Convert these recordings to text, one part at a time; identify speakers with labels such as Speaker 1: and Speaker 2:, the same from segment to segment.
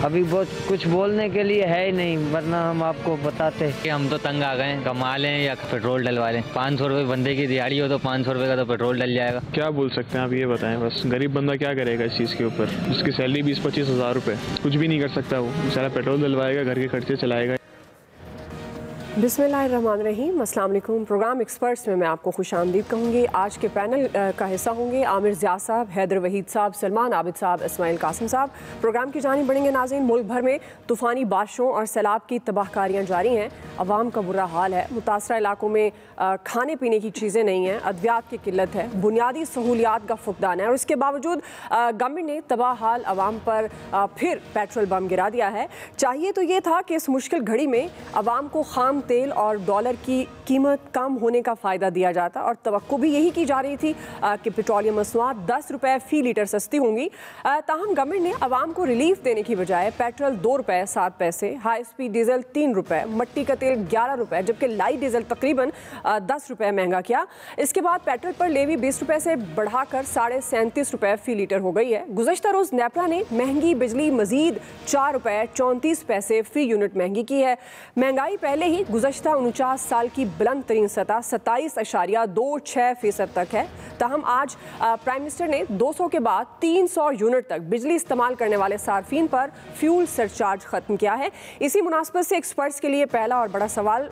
Speaker 1: अभी बहुत कुछ बोलने के लिए है ही नहीं, वरना हम आपको बताते
Speaker 2: कि हम तो तंग आ गए हैं, कमा लें या पेट्रोल डलवा लें। 500 रुपये बंदे की दिहाड़ी हो तो 500 रुपये का तो पेट्रोल डल जाएगा।
Speaker 3: क्या बोल सकते हैं आप ये बताएं, बस गरीब बंदा क्या करेगा इस चीज़ के ऊपर, जिसकी सैलरी 20-25 हज़ार रुपये, कुछ भी नहीं कर सकता वो बेचारा। पेट्रोल डलवाएगा, घर के खर्चे चलाएगा।
Speaker 4: बिस्मिल्लाहिर्रहमानिर्रहीम, अस्सलाम वालेकुम। प्रोग्राम एक्सपर्ट्स में मैं आपको खुशामदीद कहूँगी। आज के पैनल का हिस्सा होंगे आमिर ज़िया साहब, हैदर वहीद साहब, सलमान आबिद साहब, इस्माइल कासिम साहब। प्रोग्राम की जानिब बढ़ेंगे नाज़रीन। मुल्क भर में तूफ़ानी बारिशों और सैलाब की तबाहकारियाँ जारी हैं। अवाम का बुरा हाल है। मुतासरा इलाकों में खाने पीने की चीज़ें नहीं हैं, अद्वियात की किल्लत है, बुनियादी सहूलियात का फुकदान है और इसके बावजूद गवर्नमेंट ने तबाह हाल अवाम पर फिर पेट्रोल बम गिरा दिया है। चाहिए तो ये था कि इस मुश्किल घड़ी में अवाम को खाम तेल और डॉलर की कीमत कम होने का फ़ायदा दिया जाता और तवक्को भी यही की जा रही थी कि पेट्रोलियम मसनूआत 10 रुपये फ़ी लीटर सस्ती होंगी। ताहम गवर्नमेंट ने अवाम को रिलीफ देने की बजाय पेट्रोल 2 रुपये 7 पैसे, हाई स्पीड डीजल 3 रुपये, मट्टी का तेल 11 रुपये, जबकि लाइट डीजल तकरीबन 10 रुपये महंगा किया। इसके बाद पेट्रोल पर लेवी 20 रुपये से बढ़ाकर 37.5 रुपये फ़ी लीटर हो गई है। गुज़श्ता रोज़ नेपरा ने महंगी बिजली मजीद 4 रुपये 34 पैसे फ़ी यूनिट महंगी की है। महंगाई पहले ही गुज़श्ता 49 साल की बुलंद तरीन सतह 27.26% तक है। ताहम आज प्राइम मिनिस्टर ने 200 के बाद 300 यूनिट तक बिजली इस्तेमाल करने वाले सार्फिन पर फ्यूल सरचार्ज ख़त्म किया है। इसी मुनासबत से एक्सपर्ट्स के लिए पहला और बड़ा सवाल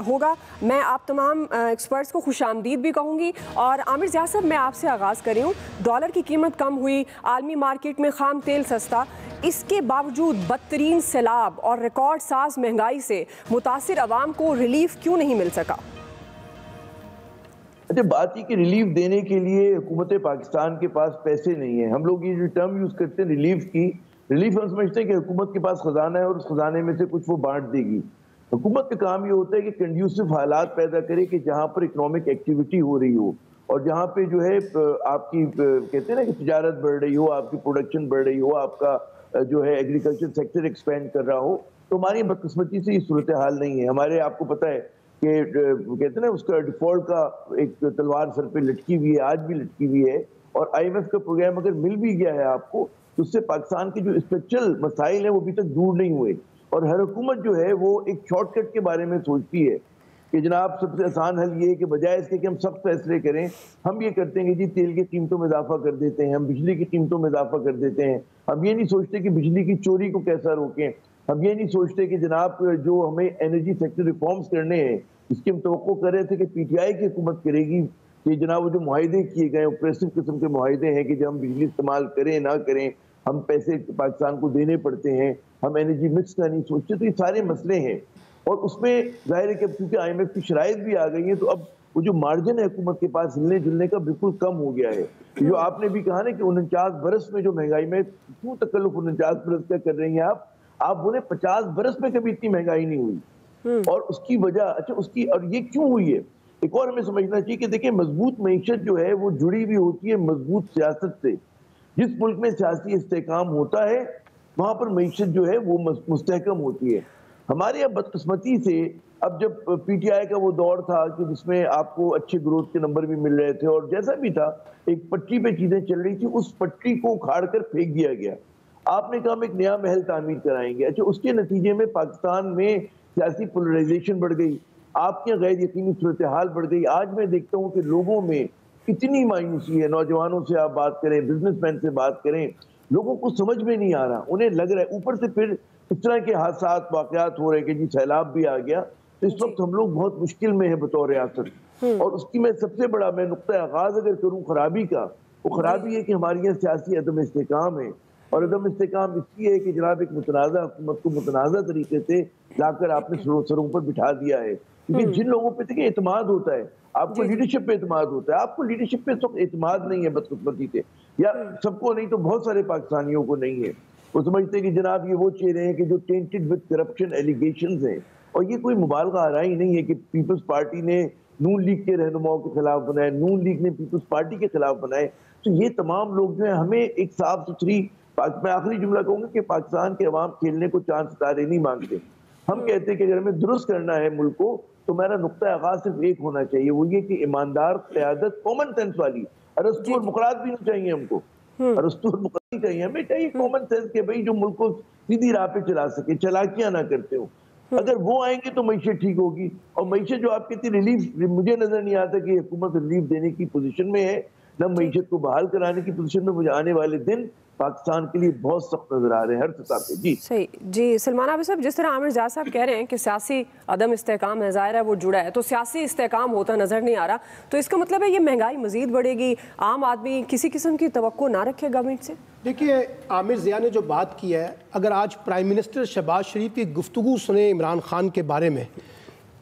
Speaker 4: होगा। मैं आप तमाम एक्सपर्ट्स को खुशामदीद भी कहूँगी और आमिर ज़िया साहब, मैं आपसे आगाज़ कर रही हूँ। डॉलर की कीमत कम हुई, आलमी मार्केट में खाम तेल सस्ता, इसके बावजूद बदतरीन सैलाब और रिकॉर्ड साज महंगाई से मुतासिर अवाम को रिलीफ क्यों नहीं मिल सका?
Speaker 5: अच्छा, बात ही कि रिलीफ देने के लिए हुकूमत पाकिस्तान के पास पैसे नहीं है। हम लोग ये जो टर्म यूज करते हैं रिलीफ की, रिलीफ हम समझते हैं कि हुकूमत के पास खजाना है और उस खजाने में से कुछ वो बांट देगी। हुकूमत का काम ये होता है कि कंड्यूसिव हालात पैदा करे कि जहाँ पर इकोनॉमिक एक्टिविटी हो रही हो और जहाँ पे जो है आपकी कहते हैं ना कि तिजारत बढ़ रही हो, आपकी प्रोडक्शन बढ़ रही हो, आपका जो है एग्रीकल्चर सेक्टर एक्सपेंड कर रहा हो। तो हमारी बदकिस्मती से ये सूरत हाल नहीं है। हमारे आपको पता है कि कहते हैं ना उसका डिफॉल्ट का एक तलवार सर पे लटकी हुई है, आज भी लटकी हुई है। और IMF का प्रोग्राम अगर मिल भी गया है आपको तो उससे पाकिस्तान के जो स्ट्रक्चरल मसाइल हैं वो अभी तक दूर नहीं हुए। और हर हुकूमत जो है वो एक शॉर्टकट के बारे में सोचती है कि जनाब सबसे आसान हल ये है कि बजाय इसके कि हम सब फैसले करें, हम ये करते हैं कि जी तेल की कीमतों में इजाफा कर देते हैं, हम बिजली की कीमतों में इजाफा कर देते हैं। हम ये नहीं सोचते कि बिजली की चोरी को कैसा रोकें। हम ये नहीं सोचते कि जनाब जो हमें एनर्जी सेक्टर रिफॉर्म्स करने हैं, इसकी हम तवक्को कर रहे थे कि PTI की हुकूमत करेगी कि जनाब वो जो मुआहदे किए गए ऑपरेसिव किस्म के मुआहदे हैं कि जब हम बिजली इस्तेमाल करें ना करें, हम पैसे पाकिस्तान को देने पड़ते हैं, हम एनर्जी मिक्स का नहीं सोचते। तो ये सारे मसले हैं और उसमें जाहिर है कि अब क्योंकि IMF की शराइत भी आ गई है तो अब वो जो मार्जिन है हुकूमत के पास हिलने जुलने का बिल्कुल कम हो गया है। जो आपने भी कहा ना कि 49 बरस में जो महंगाई में क्यों तकल्लुफ 49 बरस का कर रही हैं आप बोले 50 बरस में कभी इतनी महंगाई नहीं हुई। और उसकी वजह अच्छा उसकी और ये क्यों हुई है एक और हमें समझना चाहिए कि देखिए मजबूत मईशत जो है वो जुड़ी हुई होती है मजबूत सियासत से। जिस मुल्क में सियासी इस्तेकाम होता है वहां पर मईशत जो है वो मुस्तहकम होती है। हमारे यहाँ बदकिस्मती से अब जब PTI का वो दौर था कि जिसमें आपको अच्छे ग्रोथ के नंबर भी मिल रहे थे और जैसा भी था एक पटरी पे चीजें चल रही थी, उस पटरी को उखाड़ कर फेंक दिया गया। आपने कहा हम एक नया महल तामीर कराएंगे। अच्छा, उसके नतीजे में पाकिस्तान में सियासी पोलराइजेशन बढ़ गई, आपके गैर यकीनी सूरत हाल बढ़ गई। आज मैं देखता हूँ कि लोगों में इतनी मायूसी है, नौजवानों से आप बात करें, बिजनेसमैन से बात करें, लोगों को समझ में नहीं आ रहा। उन्हें लग रहा है ऊपर से फिर इस तरह के हादसात वाकयात हो रहे हैं कि जी सैलाब भी आ गया। तो इस वक्त हम लोग बहुत मुश्किल में है बतौर रियासत। और उसकी मैं सबसे बड़ा मैं नुक्ता आगाज अगर करूँ खराबी का, वो खराबी है कि हमारे यहाँ सियासी अदम इस्तेकाम है। और अदम इस्तेकाम इसलिए है कि जनाब एक मुतनाज़ा हुकूमत को मुतनाज़ा तरीके से लाकर आपने सरों पर बिठा दिया है। क्योंकि जिन लोगों पे देखिए एतमाद होता है, आपको लीडरशिप पे एतमाद होता है, आपको लीडरशिप पे सब एतमाद नहीं है बदकिस्मती से, या सबको नहीं तो बहुत सारे पाकिस्तानियों को नहीं है। वो समझते हैं कि जनाब ये वो चेहरे हैं कि जो टेंटेड विद करप्शन एलिगेशंस हैं। और ये कोई मुबालगा आ रहा ही नहीं है कि पीपल्स पार्टी ने नून लीग के रहनुमाओं के खिलाफ बनाए, नून लीग ने पीपल्स पार्टी के खिलाफ बनाए। तो ये तमाम लोग जो है हमें एक साफ सुथरी, मैं आखिरी जुमला कहूंगा कि पाकिस्तान के अवाम खेलने को चांद सितारे नहीं मांगते। हम कहते हैं कि अगर हमें दुरुस्त करना है मुल्क को तो मेरा नुक्ता आगाज सिर्फ एक होना चाहिए, वो ये कि ईमानदार क़यादत, कॉमन सेंस वाली, अरस्तू और मुकरात भी नहीं चाहिए हमको। अरस्तू और मुकद्दमी का ही हमें चाहिए कॉमन सेंस के भाई जो मुल्क को सीधी राह पे चला सके, चालाकियां ना करते हो। अगर वो आएंगे तो मईशत ठीक होगी। और मईशत जो आप कहती रिलीफ, मुझे नजर नहीं आता कि हुकूमत रिलीफ देने की पोजीशन में है, न मईशत को बहाल कराने की पोजीशन में। मुझे आने वाले दिन पाकिस्तान के लिए बहुत सख्त नजर आ रहे हैं हर सतह पे। जी
Speaker 4: सही जी। सलमान आबिद साहब, जिस तरह आमिर ज़िया साहब कह रहे हैं कि सियासी अदम इस्तेहकाम है, ज़ाहिर है वो जुड़ा है, तो सियासी इस्तेहकाम होता नज़र नहीं आ रहा, तो इसका मतलब है ये महंगाई मज़ीद बढ़ेगी, आम आदमी किसी किस्म की तवक्को ना रखे गवर्नमेंट से।
Speaker 6: देखिए, आमिर ज़िया ने जो बात की है, अगर आज प्राइम मिनिस्टर शहबाज शरीफ की गुफ्तगू सुने इमरान खान के बारे में,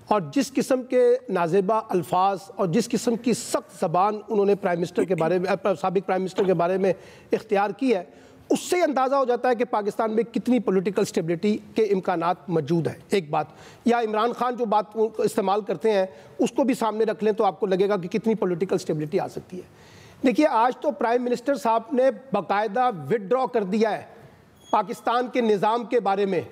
Speaker 6: और जिस किस्म के नाजेबा अल्फाज और जिस किस्म की सख्त ज़बान उन्होंने प्राइम मिनिस्टर के बारे में, साबिक प्राइम मिनिस्टर के बारे में इख्तियार की है, उससे अंदाज़ा हो जाता है कि पाकिस्तान में कितनी पॉलिटिकल स्टेबिलिटी के इम्कानात मौजूद है। एक बात, या इमरान खान जो बात इस्तेमाल करते हैं उसको भी सामने रख लें तो आपको लगेगा कि कितनी पॉलिटिकल स्टेबिलिटी आ सकती है। देखिए, आज तो प्राइम मिनिस्टर साहब ने बाकायदा विदड्रॉ कर दिया है पाकिस्तान के निज़ाम के बारे में,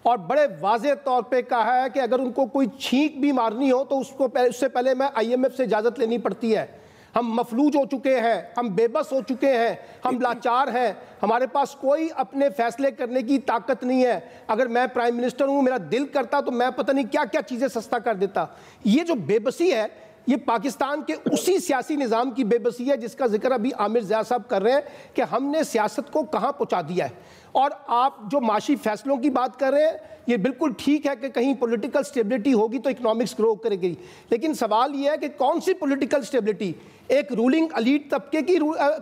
Speaker 6: और बड़े वाज़ेह तौर पे कहा है कि अगर उनको कोई छींक भी मारनी हो तो उससे पहले मैं IMF से इजाज़त लेनी पड़ती है। हम मफलूज हो चुके हैं, हम बेबस हो चुके हैं, हम लाचार हैं, हमारे पास कोई अपने फैसले करने की ताकत नहीं है। अगर मैं प्राइम मिनिस्टर हूँ, मेरा दिल करता तो मैं पता नहीं क्या क्या चीज़ें सस्ता कर देता। ये जो बेबसी है, ये पाकिस्तान के उसी सियासी निज़ाम की बेबसी है जिसका जिक्र अभी आमिर ज़िया साहब कर रहे हैं कि हमने सियासत को कहाँ पहुँचा दिया है। और आप जो माशी फैसलों की बात कर रहे हैं, ये बिल्कुल ठीक है कि कहीं पॉलिटिकल स्टेबिलिटी होगी तो इकोनॉमिक्स ग्रो करेगी, लेकिन सवाल ये है कि कौन सी पॉलिटिकल स्टेबिलिटी? एक रूलिंग एलीट तबके की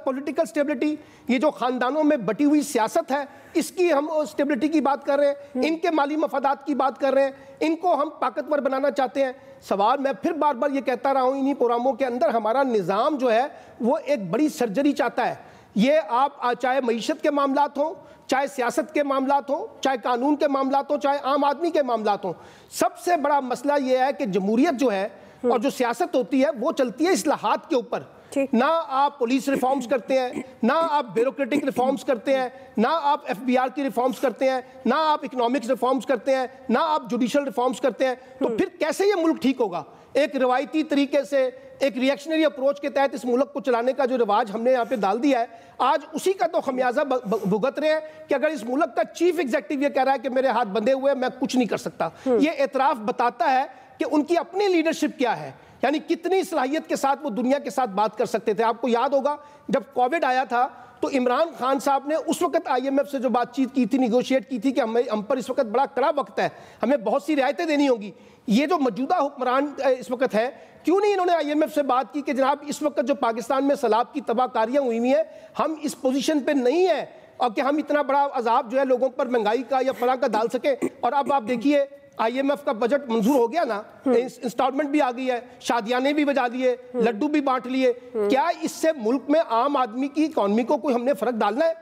Speaker 6: पॉलिटिकल स्टेबिलिटी, ये जो ख़ानदानों में बटी हुई सियासत है, इसकी हम स्टेबिलिटी की बात कर रहे हैं, इनके माली मफादात की बात कर रहे हैं, इनको हम ताकतवर बनाना चाहते हैं। सवाल मैं फिर बार बार ये कहता रहा हूँ इन्हीं प्रोग्रामों के अंदर, हमारा निज़ाम जो है वो एक बड़ी सर्जरी चाहता है। ये आप चाहे मईशत के मामलात हों, चाहे सियासत के मामलात हों, चाहे कानून के मामलात हों, चाहे आम आदमी के मामलात हों, सबसे बड़ा मसला ये है कि जमहूरियत जो है और जो सियासत होती है वो चलती है इस्लाहात के ऊपर। ना आप पुलिस रिफॉर्म्स करते हैं, ना आप ब्यूरोक्रेटिक रिफॉर्म्स करते हैं, ना आप FBR की रिफॉर्म्स करते हैं, ना आप इकोनॉमिक्स रिफॉर्म्स करते हैं, ना आप जुडिशल रिफॉर्म्स करते हैं, तो फिर कैसे ये मुल्क ठीक होगा? एक रिवायती तरीके से, एक रिएक्शनरी अप्रोच के तहत इस मुल्क को चलाने का जो रिवाज हमने यहाँ पे डाल दिया है, आज उसी का तो खमियाजा भुगत रहे हैं कि अगर इस मुल्क का चीफ एग्जीक्यूटिव ये कह रहा है कि मेरे हाथ बंधे हुए, मैं कुछ नहीं कर सकता, ये एतराफ़ बताता है कि उनकी अपनी लीडरशिप क्या है, यानी कितनी सलाहियत के साथ वो दुनिया के साथ बात कर सकते थे। आपको याद होगा जब कोविड आया था तो इमरान खान साहब ने उस वक्त IMF से जो बातचीत की थी, निगोशिएट की थी कि हम पर इस वक्त बड़ा कड़ा वक्त है, हमें बहुत सी रियायतें देनी होगी। ये जो मौजूदा हुक्मरान इस वक्त है, क्यों नहीं इन्होंने IMF से बात की कि जनाब इस वक्त जो पाकिस्तान में सैलाब की तबाहकारियां हुई हैं, हम इस पोजीशन पे नहीं है और कि हम इतना बड़ा अजाब जो है लोगों पर महंगाई का या फलां का डाल सके। और अब आप देखिए IMF का बजट मंजूर हो गया ना, इंस्टॉलमेंट भी आ गई है, शादियाने भी बजा दिए, लड्डू भी बांट लिए। क्या इससे मुल्क में आम आदमी की इकॉनमी को कोई हमने फर्क डालना है?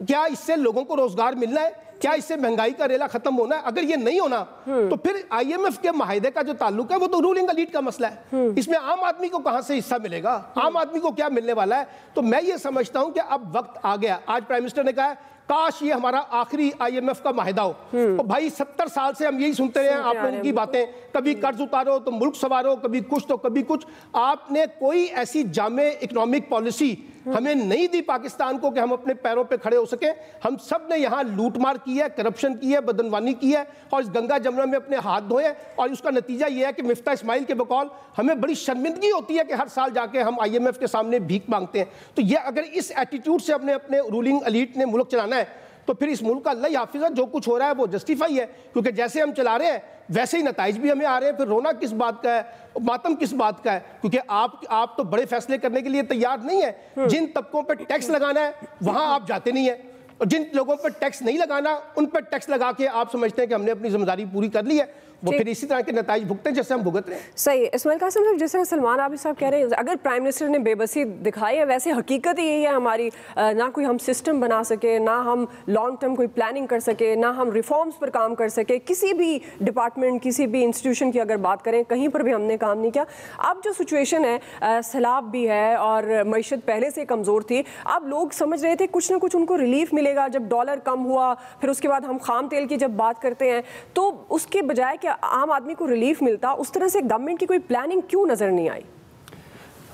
Speaker 6: क्या इससे लोगों को रोजगार मिलना है? क्या इससे महंगाई का रेला खत्म होना है? अगर ये नहीं होना तो फिर IMF के माहिदे का जो ताल्लुक है वो तो रूलिंग एलीट का मसला है, इसमें आम आदमी को कहां से हिस्सा मिलेगा? आम आदमी को क्या मिलने वाला है? तो मैं ये समझता हूं कि अब वक्त आ गया। आज प्राइम मिनिस्टर ने कहा है काश ये हमारा आखिरी IMF का माहिदा हो। तो भाई 70 साल से हम यही सुनते रहे हैं आप लोगों की बातें, कभी कर्ज उतारो तो मुल्क संवारो, कभी कुछ तो कभी कुछ। आपने कोई ऐसी जामे इकोनॉमिक पॉलिसी हमें नहीं दी पाकिस्तान को कि हम अपने पैरों पे खड़े हो सके। हम सब ने यहाँ लूटमार की है, करप्शन की है, बदनवानी की है और इस गंगा जमुना में अपने हाथ धोए, और उसका नतीजा ये है कि मिफ्ता इस्माइल के बकौल हमें बड़ी शर्मिंदगी होती है कि हर साल जाके हम IMF के सामने भीख मांगते हैं। तो ये अगर इस एटीट्यूड से अपने रूलिंग एलीट ने मुल्क चलाना है तो फिर इस मुल्क का अल्लाह ही हाफिज़ है, जो कुछ हो रहा है वो जस्टिफाई है, क्योंकि जैसे हम चला रहे हैं वैसे ही नताइज भी हमें आ रहे हैं। फिर रोना किस बात का है, मातम किस बात का है? क्योंकि आप तो बड़े फैसले करने के लिए तैयार नहीं है। जिन तबकों पर टैक्स लगाना है वहां आप जाते नहीं है, और जिन लोगों पर टैक्स नहीं लगाना उन पर टैक्स लगा के आप समझते हैं कि हमने अपनी जिम्मेदारी पूरी कर ली है, वो फिर इसी तरह के नताइज भुगते हैं जैसे हम भुगत रहे हैं।
Speaker 4: सही। इस्माइल कासिम साहब, जैसे सलमान आबिद साहब कह रहे हैं अगर प्राइम मिनिस्टर ने बेबसी दिखाई है, वैसे हकीकत ही यही है हमारी, ना कोई हम सिस्टम बना सके, ना हम लॉन्ग टर्म कोई प्लानिंग कर सके, ना हम रिफॉर्म्स पर काम कर सके। किसी भी डिपार्टमेंट, किसी भी इंस्टीट्यूशन की अगर बात करें, कहीं पर भी हमने काम नहीं किया। अब जो सिचुएशन है, सैलाब भी है और मईशत पहले से कमज़ोर थी, अब लोग समझ रहे थे कुछ ना कुछ उनको रिलीफ मिलेगा। जब डॉलर कम हुआ, फिर उसके बाद हम खाम तेल की जब बात करते हैं, तो उसके बजाय कि आम आदमी को रिलीफ मिलता, उस तरह से गवर्नमेंट की कोई प्लानिंग क्यों नजर नहीं आई?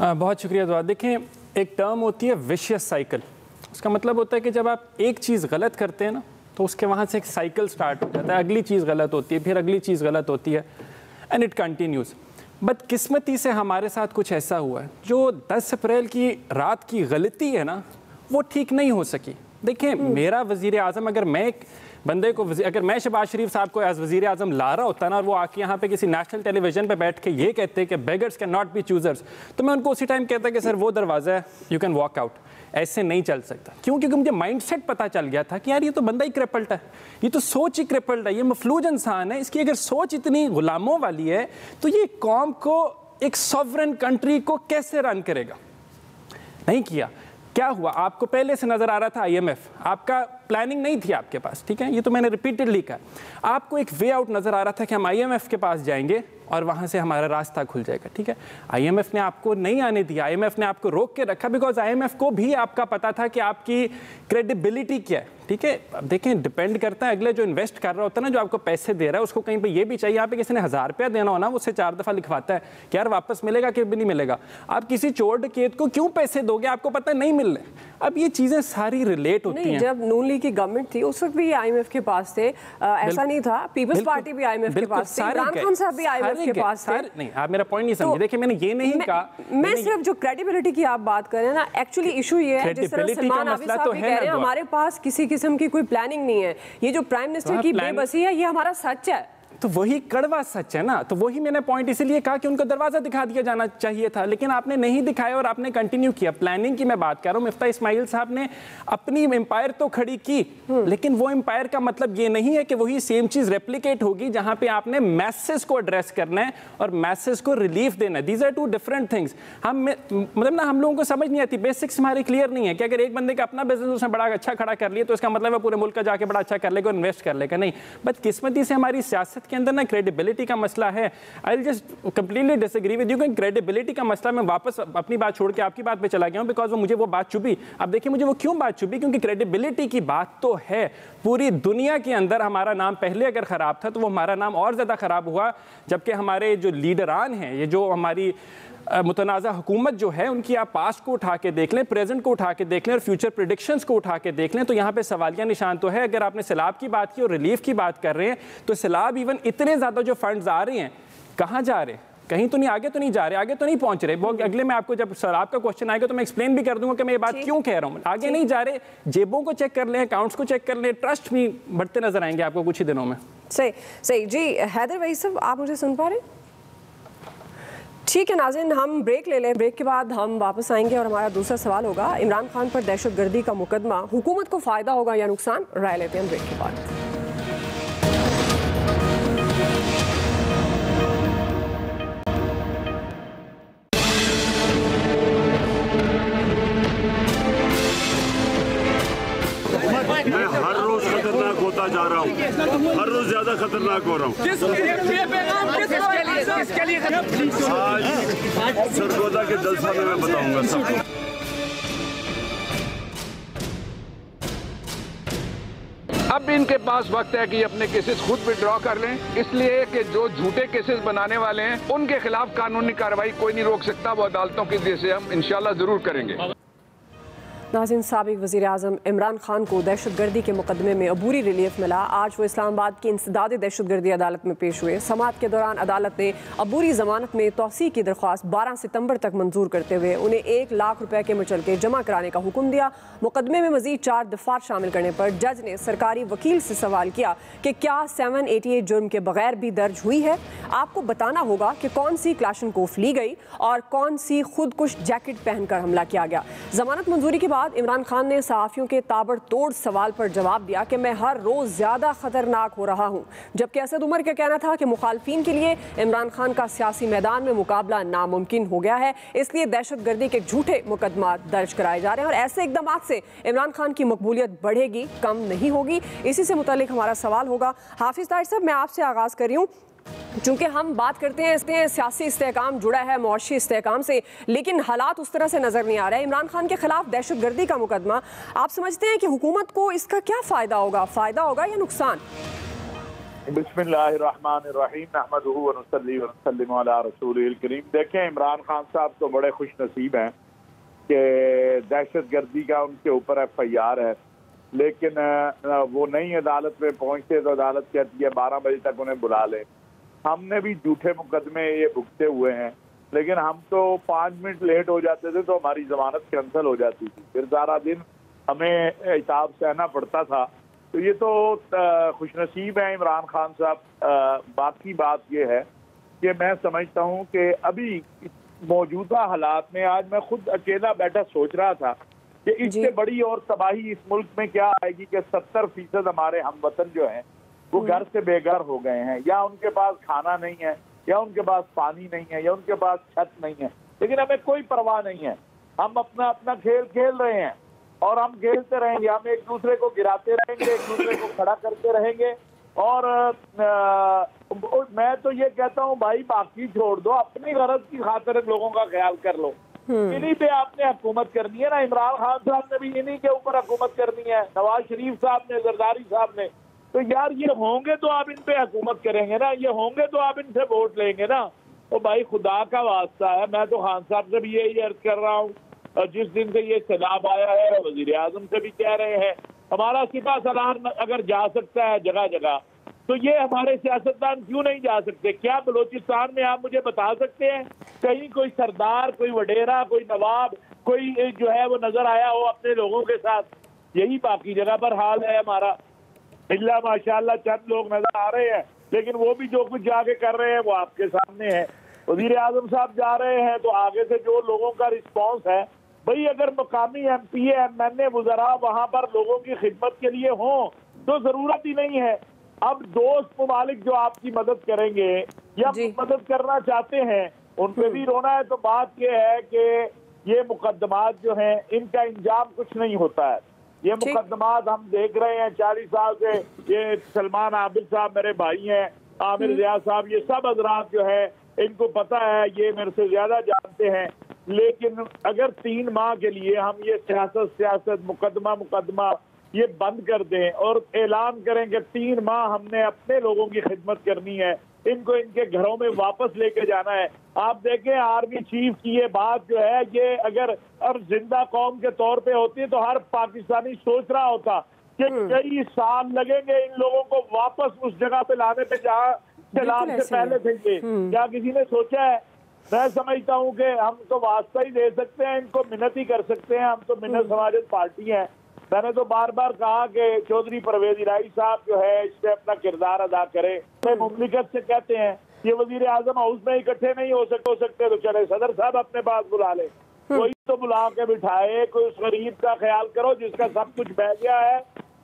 Speaker 7: बहुत शुक्रिया दुआ। देखिए, एक टर्म होती है विशियस साइकिल, उसका मतलब होता है कि जब आप एक चीज़ गलत करते हैं ना तो उसके वहाँ से एक साइकिल स्टार्ट हो जाता है, अगली चीज़ गलत होती है, फिर अगली चीज़ गलत होती है, एंड इट कंटिन्यूज़। बदकिस्मती से हमारे साथ कुछ ऐसा हुआ है, जो 10 अप्रैल की रात की गलती है ना वो ठीक नहीं हो सकी। देखिए मेरा वज़ीर आज़म, अगर मैं एक बंदे को, अगर मैं शहबाज शरीफ साहब को एज वज़ीर आज़म ला रहा होता ना और वो आके यहाँ पे किसी नेशनल टेलीविजन पे बैठ के ये कहते कि beggars can not be choosers, तो मैं उनको उसी टाइम कहता कि सर वो दरवाज़ा है, यू कैन वॉक आउट। ऐसे नहीं चल सकता। क्यों? क्योंकि मुझे माइंडसेट पता चल गया था कि यार ये तो बंदा ही क्रिपल्ड है, ये तो सोच ही क्रिपल्ड है, ये मफलूज इंसान है, इसकी अगर सोच इतनी गुलामों वाली है तो ये कौम को, एक सॉवरेन कंट्री को कैसे रन करेगा। नहीं किया। क्या हुआ? आपको पहले से नजर आ रहा था IMF, आपका प्लानिंग नहीं थी आपके पास, ठीक है, ये तो मैंने रिपीटेडली कहा। आपको एक वे आउट नजर आ रहा था कि हम IMF के पास जाएंगे और वहाँ से हमारा रास्ता खुल जाएगा, ठीक है। IMF ने आपको नहीं आने दिया, IMF ने आपको रोक के रखा, बिकॉज IMF को भी आपका पता था कि आपकी क्रेडिबिलिटी क्या है, ठीक है। अब देखें, डिपेंड करता है, अगले जो इन्वेस्ट कर रहा होता है ना, जो आपको पैसे दे रहा है, उसको कहीं पे ये भी चाहिए। यहाँ पे किसी ने 1000 रुपया देना हो ना, उससे 4 दफ़ा लिखवाता है कि यार वापस मिलेगा कि भी नहीं मिलेगा। आप किसी चोर डकैत को क्यों पैसे दोगे, आपको पता है नहीं मिल रहे। अब ये चीज़ें सारी रिलेट होती हैं।
Speaker 4: जब नून लीग की गवर्नमेंट थी उस वक्त भी IMF के पास थे, ऐसा नहीं था। पीपल्स पार्टी भी IMF के पास थी, इमरान खान साहब भी IMF के पास थे।
Speaker 7: नहीं, आप मेरा पॉइंट नहीं समझे। देखिए मैंने ये नहीं कहा,
Speaker 4: मैं सिर्फ जो क्रेडिबिलिटी की आप बात कर रहे हैं ना, एक्चुअली इशू ये है, जिस तरह सलमान आबिद साहब भी कह रहे हैं, हमारे पास किसी किस्म की कोई प्लानिंग नहीं है। ये जो प्राइम मिनिस्टर की बेबसी है, ये हमारा सच है।
Speaker 7: तो वही कड़वा सच है ना, तो वही मैंने पॉइंट इसीलिए कहा कि उनको दरवाजा दिखा दिया जाना चाहिए था, लेकिन आपने नहीं दिखाया और आपने कंटिन्यू किया। प्लानिंग की मैं बात कर रहा हूँ। मिफ्ता इस्माइल साहब ने अपनी एम्पायर तो खड़ी की, लेकिन वो एम्पायर का मतलब ये नहीं है कि वही सेम चीज रेप्लिकेट होगी जहां पे आपने मैसेज को एड्रेस करना है और मैसेज को रिलीफ देना है। These are two different things. हम मतलब ना, हम लोगों को समझ नहीं आती, बेसिक्स हमारे क्लियर नहीं है कि अगर एक बंदे का अपना बिजनेस उसने बड़ा अच्छा खड़ा कर लिया तो इसका मतलब है पूरे मुल्क का जाके बड़ा अच्छा कर लेगा और इन्वेस्ट कर लेगा। नहीं, बदकिस्मती से हमारी सियासत के अंदर ना क्रेडिबिलिटी का मसला है। I just completely disagree with you कि क्रेडिबिलिटी का मसला, मैं वापस अपनी बात छोड़ के आपकी बात पे चला गया हूं, बिकॉज मुझे वो बात चुभी। अब देखिए मुझे वो क्यों बात चुभी, क्योंकि क्रेडिबिलिटी की बात तो है। पूरी दुनिया के अंदर हमारा नाम पहले अगर खराब था तो वो हमारा नाम और ज्यादा खराब हुआ, जबकि हमारे जो लीडरान हैं, ये जो हमारी मुतनाज़ा हुकूमत जो है, उनकी आप पास्ट को उठा के देख लें, प्रेजेंट को उठा के देख लें और फ्यूचर प्रेडिक्शंस को उठा के देख लें, तो यहाँ पे सवालिया निशान तो है। अगर आपने सैलाब की बात की और रिलीफ की बात कर रहे हैं, तो सैलाब इवन इतने ज़्यादा जो फंड्स आ रहे हैं, कहाँ जा रहे हैं? कहीं तो नहीं, आगे तो नहीं जा रहे, आगे तो नहीं पहुंच रहे। बहुत अगले में आपको जब सैलाब का क्वेश्चन आएगा तो मैं एक्सप्लेन भी कर दूंगा कि मैं ये बात क्यों कह रहा हूँ। आगे नहीं जा रहे, जेबों को चेक कर लें, अकाउंट्स को चेक कर लें, ट्रस्ट भी बढ़ते नजर आएंगे आपको कुछ ही दिनों में।
Speaker 4: सही जी। हैदर वहीद साहब, आप मुझे सुन पा रहे हैं? ठीक है नाज़रीन, हम ब्रेक ले लें, ब्रेक के बाद हम वापस आएंगे और हमारा दूसरा सवाल होगा, इमरान खान पर दहशतगर्दी का मुकदमा हुकूमत को फ़ायदा होगा या नुकसान? राय लेते हैं ब्रेक के बाद।
Speaker 8: मैं हर रोज खतरनाक होता जा रहा हूँ, हर रोज ज्यादा खतरनाक हो रहा हूँ। आज सरगोदा के जलसा में मैं बताऊंगा सबको।
Speaker 9: अब इनके पास वक्त है कि अपने केसेस खुद विड्रॉ कर लें, इसलिए कि जो झूठे केसेस बनाने वाले हैं उनके खिलाफ कानूनी कार्रवाई कोई नहीं रोक सकता। वो अदालतों की वजह से हम इंशाल्लाह जरूर करेंगे।
Speaker 4: नाज़रीन, साबिक वज़ीर आज़म इमरान खान को दहशतगर्दी के मुकदमे में अबूरी रिलीफ मिला। आज वो इस्लामाबाद की इंसदादी दहशतगर्दी अदालत में पेश हुए। समाअत के दौरान अदालत ने अबूरी जमानत में तौसीक़ की दरख्वास्त 12 सितंबर तक मंजूर करते हुए उन्हें 1 लाख रुपए के मुचलके जमा कराने का हुक्म दिया। मुकदमे में मजीद 4 दफात शामिल करने पर जज ने सरकारी वकील से सवाल किया कि क्या 788 जुर्म के बगैर भी दर्ज हुई है। आपको बताना होगा कि कौन सी क्लाशनकोफ ली गई और कौन सी खुदकुश जैकेट पहनकर हमला किया गया। जमानत मंजूरी के बाद इमरान खान ने सहाफ़ियों के ताबड़तोड़ सवाल पर जवाब दिया कि मैं हर रोज़ ज़्यादा ख़तरनाक हो रहा हूँ, जबकि असद उमर का कहना था कि मुखालफिन के लिए इमरान खान का सियासी मैदान में मुकाबला नामुमकिन हो गया है, इसलिए दहशतगर्दी के झूठे मुकदमा दर्ज कराए जा रहे हैं और ऐसे इक़दाम से इमरान खान की मकबूलियत बढ़ेगी, कम नहीं होगी। इसी से मुतालिक हमारा सवाल होगा। हाफिज़ ताहिर साहब, मैं आपसे आगाज़ कर रही हूँ। चूँकि हम बात करते हैं सियासी इस्तेहकाम जुड़ा है मुआशी इस्तेहकाम से, लेकिन हालात उस तरह से नज़र नहीं आ रहे। इमरान खान के खिलाफ दहशतगर्दी का मुकदमा, आप समझते हैं कि हुकूमत को इसका क्या फ़ायदा होगा या नुकसान?
Speaker 10: बिस्मिल्लाहिर्रहमानिर्रहीम, नहमदुहु व नुसल्ली व नुसल्लिमु अला रसूलिल करीम। देखें, इमरान खान साहब तो बड़े खुश नसीब हैं कि दहशत गर्दी का उनके ऊपर FIR है, लेकिन वो नई अदालत में पहुंचते तो अदालत कहती है 12 बजे तक उन्हें बुला लें। हमने भी झूठे मुकदमे ये भुगते हुए हैं, लेकिन हम तो 5 मिनट लेट हो जाते थे तो हमारी जमानत कैंसिल हो जाती थी, फिर सारा दिन हमें हिसाब सहना पड़ता था। तो ये तो खुशनसीब है इमरान खान साहब। बाकी बात ये है कि मैं समझता हूँ कि अभी मौजूदा हालात में, आज मैं खुद अकेला बैठा सोच रहा था कि इससे बड़ी और तबाही इस मुल्क में क्या आएगी कि 70% हमारे हमवतन जो हैं वो घर से बेघर हो गए हैं, या उनके पास खाना नहीं है, या उनके पास पानी नहीं है, या उनके पास छत नहीं है, लेकिन हमें कोई परवाह नहीं है। हम अपना अपना खेल खेल रहे हैं और हम खेलते रहेंगे, हम एक दूसरे को गिराते रहेंगे, एक दूसरे को खड़ा करते रहेंगे। और मैं तो ये कहता हूँ भाई, बाकी छोड़ दो, अपनी गरज की खातिर लोगों का ख्याल कर लो। इन्हीं पे आपने हुकूमत करनी है ना। इमरान खान साहब ने भी इन्हीं के ऊपर हुकूमत करनी है, नवाज शरीफ साहब ने, जरदारी साहब ने। तो यार ये होंगे तो आप इन पे हुकूमत करेंगे ना, ये होंगे तो आप इनसे वोट लेंगे ना। तो भाई खुदा का वास्ता है, मैं तो खान साहब से भी यही अर्ज कर रहा हूँ, और जिस दिन से ये सैलाब आया है वजीर आजम से भी कह रहे हैं, हमारा सिपा सलार अगर जा सकता है जगह जगह, तो ये हमारे सियासतदान क्यों नहीं जा सकते? क्या बलोचिस्तान में आप मुझे बता सकते हैं कहीं कोई सरदार, कोई वडेरा, कोई नवाब, कोई जो है वो नजर आया हो अपने लोगों के साथ? यही बाकी जगह पर हाल है हमारा। इल्ला माशाल्लाह चंद लोग नजर आ रहे हैं, लेकिन वो भी जो कुछ जाके कर रहे हैं वो आपके सामने है। वजीर आजम साहब जा रहे हैं तो आगे से जो लोगों का रिस्पॉन्स है, भाई अगर मकामी MPA MNA वज़रा वहां पर लोगों की खिदमत के लिए हों तो जरूरत ही नहीं है। अब दोस्त ममालिक जो आपकी मदद करेंगे या मदद करना चाहते हैं, उन पे भी रोना है। तो बात यह है कि ये मुकदमात जो हैं इनका इंजाम कुछ नहीं होता है। ये मुकदमात हम देख रहे हैं 40 साल से। ये सलमान आबिद साहब मेरे भाई हैं, आमिर ज़िया साहब, ये सब हजरात जो है इनको पता है, ये मेरे से ज्यादा जानते हैं। लेकिन अगर 3 माह के लिए हम ये सियासत मुकदमा ये बंद कर दें और ऐलान करें कि 3 माह हमने अपने लोगों की खिदमत करनी है, इनको इनके घरों में वापस लेके जाना है। आप देखें आर्मी चीफ की ये बात जो है, ये अगर अब जिंदा कौम के तौर पे होती है तो हर पाकिस्तानी सोच रहा होता कि कई साल लगेंगे इन लोगों को वापस उस जगह पे लाने पे जहाँ सैलाब से पहले थे। क्या किसी ने सोचा है? मैं समझता हूँ कि हम तो वास्ता ही दे सकते हैं, इनको मिन्नत ही कर सकते हैं। हम तो मिन्नत समाजत पार्टी हैं। मैंने तो बार बार कहा कि चौधरी परवेज इलाही साहब जो है इस पे अपना किरदार अदा करें। मैं मुमलिकत से कहते हैं ये वजीर आजम हाउस में इकट्ठे नहीं हो सकते तो चले सदर साहब अपने पास बुला ले, कोई तो बुला के बिठाए। कोई उस गरीब का ख्याल करो जिसका सब कुछ बह गया है,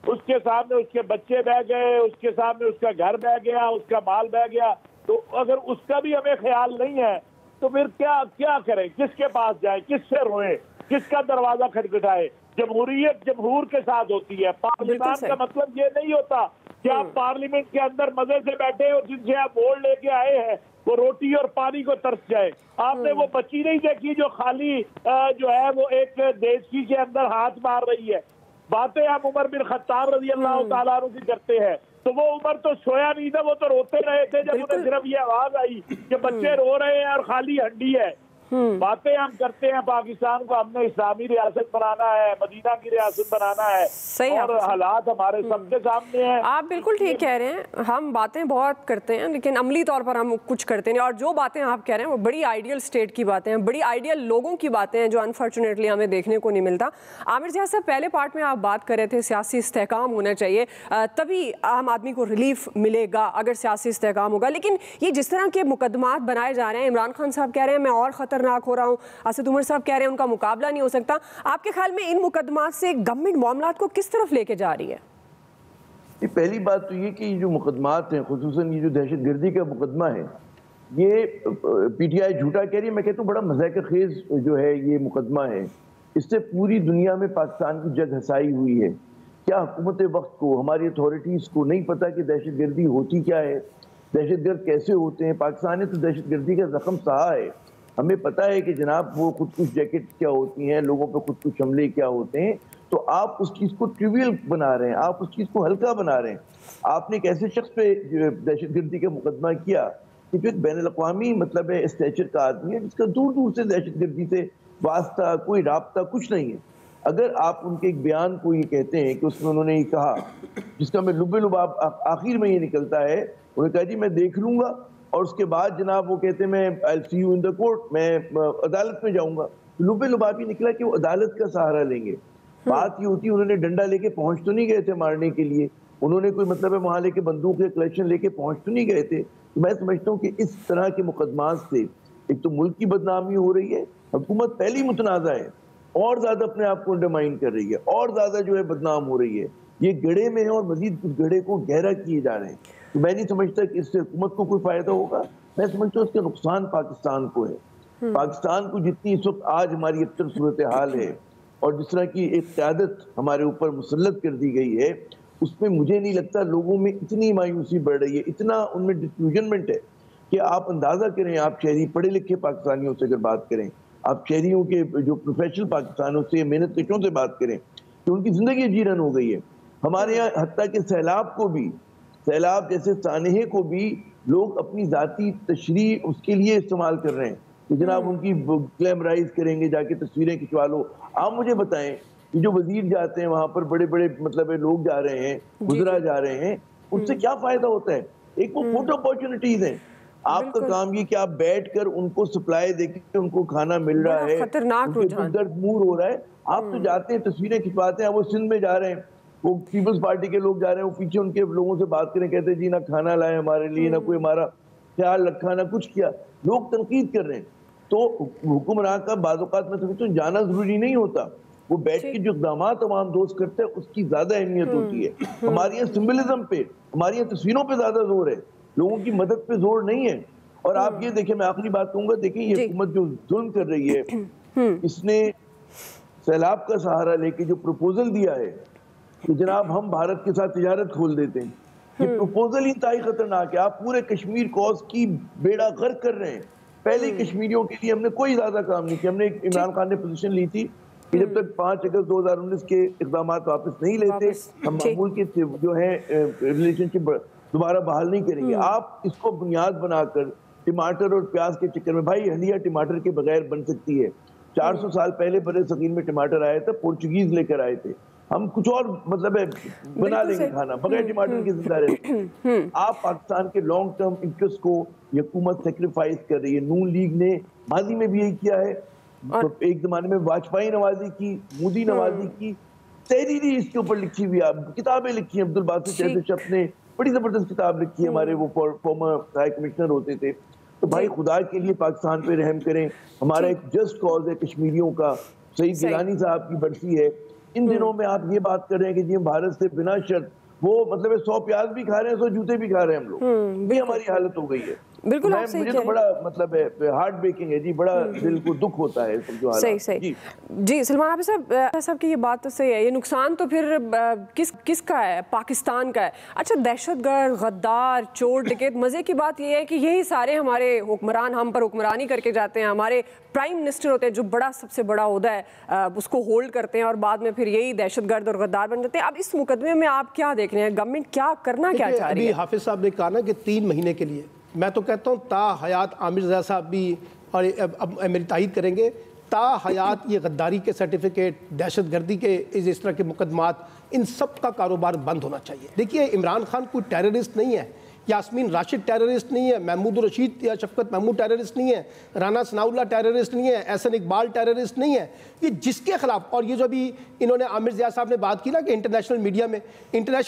Speaker 10: उसके सामने उसके बच्चे बह गए, उसके सामने उसका घर बह गया, उसका माल बह गया। तो अगर उसका भी हमें ख्याल नहीं है तो फिर क्या करें? किसके पास जाए, किससे रोए, किसका दरवाजा खटखटाए? जमहूरियत जमहूर के साथ होती है। पार्लियामेंट का मतलब ये नहीं होता कि आप पार्लियामेंट के अंदर मजे से बैठे और जिनसे आप वोट लेके आए हैं वो रोटी और पानी को तरस जाए। आपने वो बच्ची नहीं देखी जो खाली जो है वो एक देशी के अंदर हाथ मार रही है। बातें हम उमर बिन खत्ताब रज़ी अल्लाह तआला अन्हु की करते हैं, तो वो उमर तो सोया नहीं था, वो तो रोते रहे थे जब उन्हें सिर्फ ये आवाज आई कि बच्चे रो रहे हैं और खाली हंडी है। बातें हम करते हैं, पाकिस्तान को हमने इस्लामी रियासत बनाना है, मदीना की रियासत बनाना है,
Speaker 4: सही
Speaker 10: और हालात हमारे सबके सामने हैं।
Speaker 4: आप बिल्कुल ठीक कह रहे हैं। हम बातें बहुत करते हैं लेकिन अमली तौर पर हम कुछ करते नहीं। और जो बातें आप कह रहे हैं वो बड़ी आइडियल स्टेट की बातें हैं, बड़ी आइडियल लोगों की बातें हैं जो अनफॉर्चुनेटली हमें देखने को नहीं मिलता। आमिर ज़िया साहब, पहले पार्ट में आप बात कर रहे थे सियासी इस्तेहकाम होना चाहिए, तभी आम आदमी को रिलीफ मिलेगा अगर सियासी इस्तेहकाम होगा। लेकिन ये जिस तरह के मुकदमात बनाए जा रहे हैं, इमरान खान साहब कह रहे हैं मैं और ख़तरनाक हो रहा हूँ, असद उमर साहब कह रहे हैं उनका मुकाबला नहीं हो सकता। आपके ख्याल में इन मुकदमात से गवर्नमेंट मामलात को किस तरफ लेके जा रही है?
Speaker 5: पहली बात तो ये कि जो मुकदमात हैं, खुसूसन ये जो दहशतगर्दी का मुकदमा है, ये PTI झूठा कह रही है। मैं कहता हूँ बड़ा मज़ाक़ खेज़ जो है ये मुकदमा है। इससे पूरी दुनिया में पाकिस्तान की जग हसाई हुई है। क्या हुकूमत वक्त को, हमारी अथॉरिटीज़ को नहीं पता कि दहशतगर्दी होती क्या है, दहशतगर्द कैसे होते हैं? पाकिस्तान ने तो दहशतगर्दी का जख्म सहा है। हमें पता है कि जनाब वो खुद कुछ जैकेट क्या होती हैं, लोगों पर खुद कुछ हमले क्या होते हैं। तो आप उस चीज़ को ट्रिवियल बना रहे हैं, आप उस चीज़ को हल्का बना रहे हैं। आपने एक ऐसे शख्स पे दहशतगर्दी का मुकदमा किया कि जो एक बैनुल-अक़वामी मतलब है स्टेचर का आदमी है, जिसका दूर दूर से दहशतगर्दी से वास्ता, कोई राब्ता कुछ नहीं है। अगर आप उनके एक बयान को ये कहते हैं कि उसमें उन्होंने ये कहा, जिसका मैं लुबे लुबाब आखिर में ये निकलता है, उन्होंने कहा जी मैं देख लूंगा, और उसके बाद जनाब वो कहते हैं मैं आई सी यू इन द कोर्ट, मैं अदालत में जाऊंगा। तो लुबे लुबाब ही निकला कि वो अदालत का सहारा लेंगे। बात ये होती है उन्होंने डंडा लेके पहुंच तो नहीं गए थे मारने के लिए, उन्होंने कोई मतलब है वहां लेके बंदूक के कलेक्शन लेके पहुंच तो नहीं गए थे। तो मैं समझता हूँ कि इस तरह के मुकदमात से एक तो मुल्क की बदनामी हो रही है, हुकूमत पहली मुतनाज़ा है और ज्यादा अपने आप को अंडरमाइन कर रही है और ज्यादा जो है बदनाम हो रही है, ये गड्ढे में है और मजीद कुछ गड्ढे को गहरा किए जा रहे हैं। तो मैं नहीं समझता कि इससे हुकूमत को कोई फायदा होगा, मैं समझता हूँ इसका नुकसान पाकिस्तान को है। पाकिस्तान को जितनी इस वक्त आज हमारी अब तक सूरत हाल है और जिस तरह की एक क़यादत हमारे ऊपर मुसल्लत कर दी गई है, उसमें मुझे नहीं लगता लोगों में इतनी मायूसी बढ़ रही है, इतना उनमें डिफ्यूजनमेंट है कि आप अंदाज़ा करें, आप शहरी पढ़े लिखे पाकिस्तानियों से अगर बात करें, आप शहरियों के जो प्रोफेशनल पाकिस्तानों से मेहनत कशों से बात करें तो उनकी ज़िंदगी जीरन हो गई है। हमारे यहाँ हत्ता के सैलाब को भी, सैलाब जैसे सानहे को भी लोग अपनी ज़ाती तशरीह उसके लिए इस्तेमाल कर रहे हैं कि जनाब उनकी ग्लैमराइज करेंगे, जाके तस्वीरें खिंचवा लो। आप मुझे बताएं कि जो वजीर जाते हैं वहाँ पर बड़े बड़े मतलब लोग जा रहे हैं, गुजरा जा रहे हैं, उससे क्या फ़ायदा होता है? एक वो फोटो अपॉर्चुनिटीज़ हैं। आपका काम ये कि आप बैठकर उनको सप्लाई देके उनको खाना मिल रहा है, दर्द मूर हो रहा है, आप तो जाते हैं तस्वीरें खिंचवाते हैं। वो सिंध में जा रहे हैं, वो पीपल्स पार्टी के लोग जा रहे हैं, वो पीछे उनके लोगों से बात करें, कहते हैं जी ना खाना लाए हमारे लिए, ना कोई हमारा ख्याल रखा, ना कुछ किया। लोग तनकीद कर रहे हैं। तो हुक्मरान का बाज़-औक़ात में समझता हूं जाना जरूरी नहीं होता, वो बैठ के जो इक़दाम तमाम दोस्त करते हैं उसकी ज्यादा अहमियत होती है। हमारे यहाँ सिंबलिज्म पे, हमारी यहाँ तस्वीरों पे ज्यादा जोर है, लोगों की मदद पे जोर नहीं है। और आप ये देखें, मैं आखिरी बात कहूंगा, देखिए ये हुकूमत जो जुल्म कर रही है, इसने सैलाब का सहारा लेके जो प्रपोजल दिया है कि जनाब हम भारत के साथ तिजारत खोल देते हैं, ये प्रपोजल इंतहाई खतरनाक है। आप पूरे कश्मीर कॉज की बेड़ा गर्क कर रहे हैं। पहले कश्मीरियों के लिए हमने कोई ज्यादा काम नहीं किया। हमने इमरान खान ने पोजीशन ली थी कि जब तक 5 अगस्त 2019 के इक़दाम वापस नहीं लेते हम मामूल के जो है रिलेशनशिप दोबारा बहाल नहीं करेंगे। आप इसको बुनियाद बनाकर टमाटर और प्याज के चक्कर में, भाई हलिया टमाटर के बगैर बन सकती है। 400 साल पहले बड़े सगीर में टमाटर आए थे, पोर्चुगीज लेकर आए थे। हम कुछ और मतलब है बना लेंगे खाना, बगैर टमाटर के जिंदा रहे। आप पाकिस्तान के लॉन्ग टर्म इंटरेस्ट को हुकूमत सेक्रीफाइस कर रही है। नून लीग ने माजी में भी यही किया है, तो एक जमाने में वाजपेयी नवाजी की, मोदी नवाजी की तहरीरी इसके ऊपर लिखी हुई, किताबें लिखी हैं। अब्दुल बासित जैसे शख्स ने बड़ी जबरदस्त किताब लिखी है, हमारे वो फॉर्मर हाई कमिश्नर होते थे। तो भाई खुदा के लिए पाकिस्तान पे रहम करें। हमारा एक जस्ट कॉज है कश्मीरियों का, सईद गिलानी साहब की बरसी है। इन दिनों में आप ये बात कर रहे हैं कि जी हम भारत से बिना शर्त, वो मतलब 100 प्याज भी खा रहे हैं, 100 जूते भी खा रहे हैं हम लोग। ये हमारी हालत हो गई है।
Speaker 4: बिल्कुल आप सही
Speaker 5: मुझे तो बड़ा मतलब है हार्ट ब्रेकिंग है जी, बड़ा दिल को दुख होता है जो
Speaker 4: सही सही जी। सलमान आबिद साहब की ये बात तो सही है। ये नुकसान तो फिर किसका है? पाकिस्तान का है। अच्छा, दहशतगर्द, गद्दार, चोर, डकैत, मजे की बात ये है कि यही सारे हमारे हुक्मरान हम पर हुक्मरानी करके जाते हैं। हमारे प्राइम मिनिस्टर होते हैं जो बड़ा सबसे बड़ा ओहदा है, उसको होल्ड करते हैं और बाद में फिर यही दहशतगर्द और गद्दार बन जाते हैं। अब इस मुकदमे में आप क्या देख रहे हैं? गवर्नमेंट क्या करना क्या चाह रही है?
Speaker 6: हाफिज साहब ने कहा ना कि 3 महीने के लिए, मैं तो कहता हूँ ता हयात आमिर रज़ा साहब भी और अब मेरी तायद करेंगे, ता हयात ये गद्दारी के सर्टिफिकेट, दहशतगर्दी के इस तरह के मुकदमात, इन सब का कारोबार बंद होना चाहिए। देखिए, इमरान खान कोई टेररिस्ट नहीं है, यास्मीन राशिद टेररिस्ट नहीं है, महमूद रशीद या शफकत महमूद टेररिस्ट नहीं है, राना सनाउल्लाह टेररिस्ट नहीं है, एहसन इकबाल टेररिस्ट नहीं है। ये जिसके खिलाफ, और ये जो भी इन्होंने आमिर ज़िया साहब ने बात की ना कि इंटरनेशनल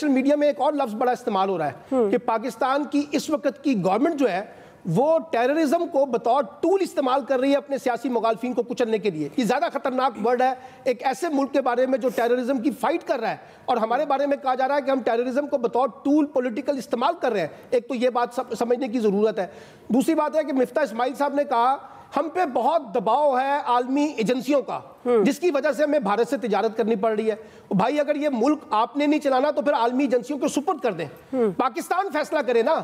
Speaker 6: मीडिया में एक और लफ्ज़ बड़ा इस्तेमाल हो रहा है कि पाकिस्तान की इस वक्त की गवर्नमेंट जो है वो टेररिज्म को बतौर टूल इस्तेमाल कर रही है अपने सियासी मुखालफिन को कुचलने के लिए। ये ज़्यादा खतरनाक वर्ड है एक ऐसे मुल्क के बारे में जो टेररिज्म की फाइट कर रहा है, और हमारे बारे में कहा जा रहा है कि हम टेररिज्म को बतौर टूल पॉलिटिकल इस्तेमाल कर रहे हैं। एक तो ये बात समझने की ज़रूरत है। दूसरी बात है कि मिफ्ता इस्माइल साहब ने कहा हम पे बहुत दबाव है आलमी एजेंसियों का, जिसकी वजह से हमें भारत से तिजारत करनी पड़ रही है। भाई अगर ये मुल्क आपने नहीं चलाना तो फिर आलमी एजेंसियों को सुपुर्द कर दें। पाकिस्तान फैसला करे ना,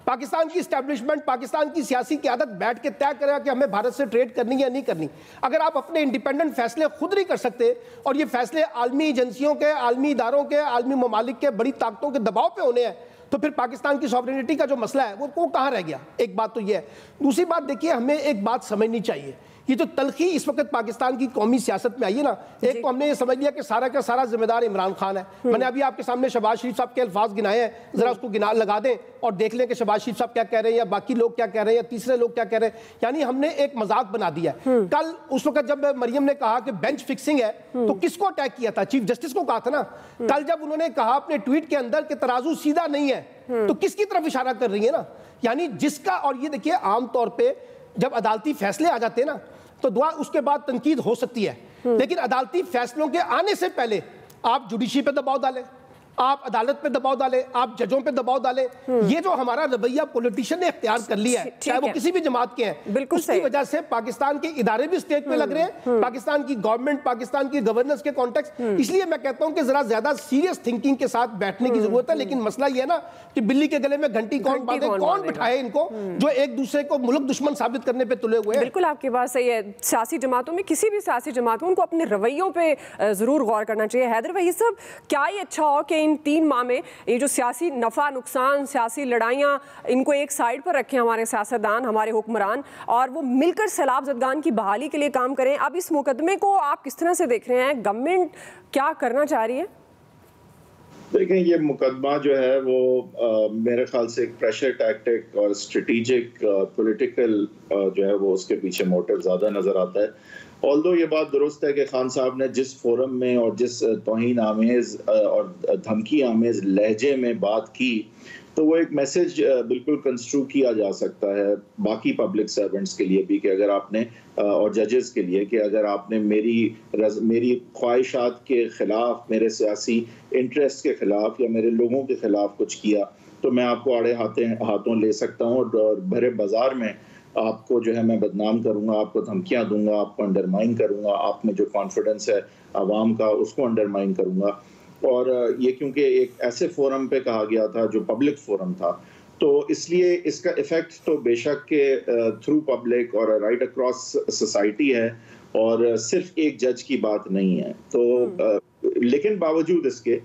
Speaker 6: पाकिस्तान की एस्टैब्लिशमेंट, पाकिस्तान की सियासी क़यादत बैठ के तय करेगा कि हमें भारत से ट्रेड करनी है या नहीं करनी। अगर आप अपने इंडिपेंडेंट फैसले खुद नहीं कर सकते और ये फैसले आलमी एजेंसियों के, आलमी इदारों के, आलमी ममालिक के, बड़ी ताकतों के दबाव पे होने हैं, तो फिर पाकिस्तान की सॉवरेनिटी का जो मसला है वो कहाँ रह गया? एक बात तो ये है। दूसरी बात देखिए, हमें एक बात समझनी चाहिए ये जो तलखी इस वक्त पाकिस्तान की कौमी सियासत में आई है ना, एक तो हमने ये समझ लिया कि सारा का सारा जिम्मेदार इमरान खान है। मैंने अभी आपके सामने शहबाज शरीफ साहब के अल्फाज गिनाए हैं, जरा उसको गिना लगा दें और देख लें कि शहबाज शरीफ साहब क्या कह रहे हैं या बाकी लोग क्या कह रहे हैं या तीसरे लोग क्या कह रहे हैं। यानी हमने एक मजाक बना दिया। कल उस वक्त जब मरियम ने कहा कि बेंच फिक्सिंग है, तो किसको अटैक किया था? चीफ जस्टिस को कहा था ना। कल जब उन्होंने कहा अपने ट्वीट के अंदर कि तराजू सीधा नहीं है, तो किसकी तरफ इशारा कर रही है ना? यानी जिसका, और ये देखिए आमतौर पर जब अदालती फैसले आ जाते हैं ना, तो दुआ उसके बाद तनकीद हो सकती है, लेकिन अदालती फैसलों के आने से पहले आप जुडिशरी पे दबाव डालें, आप अदालत पे दबाव डालें, आप जजों पे दबाव डालें। ये जो हमारा रवैया पॉलिटिशियन ने इख्तियार कर लिया है, चाहे वो किसी भी जमात के हैं, बिल्कुल उसकी वजह से पाकिस्तान के इदारे भी स्टेज पे लग रहे हैं, पाकिस्तान की गवर्नमेंट, पाकिस्तान की गवर्नेंस के कॉन्टेक्स्ट। इसलिए मैं कहता हूं कि जरा ज्यादा सीरियस थिंकिंग के साथ बैठने की जरूरत है। लेकिन मसला ये है ना कि बिल्ली के गले में घंटी कौन बांधे, कौन बिठाए इनको, जो एक दूसरे को मुल्क दुश्मन साबित करने पे तुले हुए हैं।
Speaker 4: बिल्कुल आपकी बात सही है। सियासी जमातों में, किसी भी सियासी जमात में, उनको अपने रवैयों पे जरूर गौर करना चाहिए। हैदर वहीद साहब, क्या ये अच्छा हो कि इन 3 माह में ये जो सियासी नफा नुकसान, सियासी लड़ाइयाँ, इनको एक साइड पर रखें हमारे सियासतदान, हमारे हुक्मरान, और वो मिलकर सैलाब जदगान की बहाली के लिए काम करें? अब इस मुकदमे को आप किस तरह से देख रहे हैं? गवर्नमेंट क्या करना चाह रही है?
Speaker 11: देखें, ये मुकदमा जो है वो मेरे ख्याल से एक प्रेशर टैक्टिक और स्ट्रेटेजिक पॉलिटिकल जो है वो उसके पीछे मोटिव ज़्यादा नज़र आता है। ऑल्दो ये बात दुरुस्त है कि खान साहब ने जिस फोरम में और जिस तौहीन आमेज़ और धमकी आमेज़ लहजे में बात की, तो वो एक मैसेज बिल्कुल कंस्ट्रू किया जा सकता है बाकी पब्लिक सर्वेंट्स के लिए भी, कि अगर आपने और जजेस के लिए, कि अगर आपने मेरी ख्वाहिशात के ख़िलाफ़, मेरे सियासी इंटरेस्ट के ख़िलाफ़ या मेरे लोगों के ख़िलाफ़ कुछ किया, तो मैं आपको आड़े हाथों ले सकता हूँ और भरे बाज़ार में आपको जो है मैं बदनाम करूंगा, आपको धमकियां दूंगा, आपको अंडरमाइन करूंगा, आप में जो कॉन्फिडेंस है आवाम का उसको अंडरमाइन करूंगा। और ये क्योंकि एक ऐसे फोरम पे कहा गया था जो पब्लिक फोरम था, तो इसलिए इसका इफेक्ट तो बेशक के थ्रू पब्लिक और राइट अक्रॉस सोसाइटी है और सिर्फ एक जज की बात नहीं है। तो लेकिन बावजूद इसके,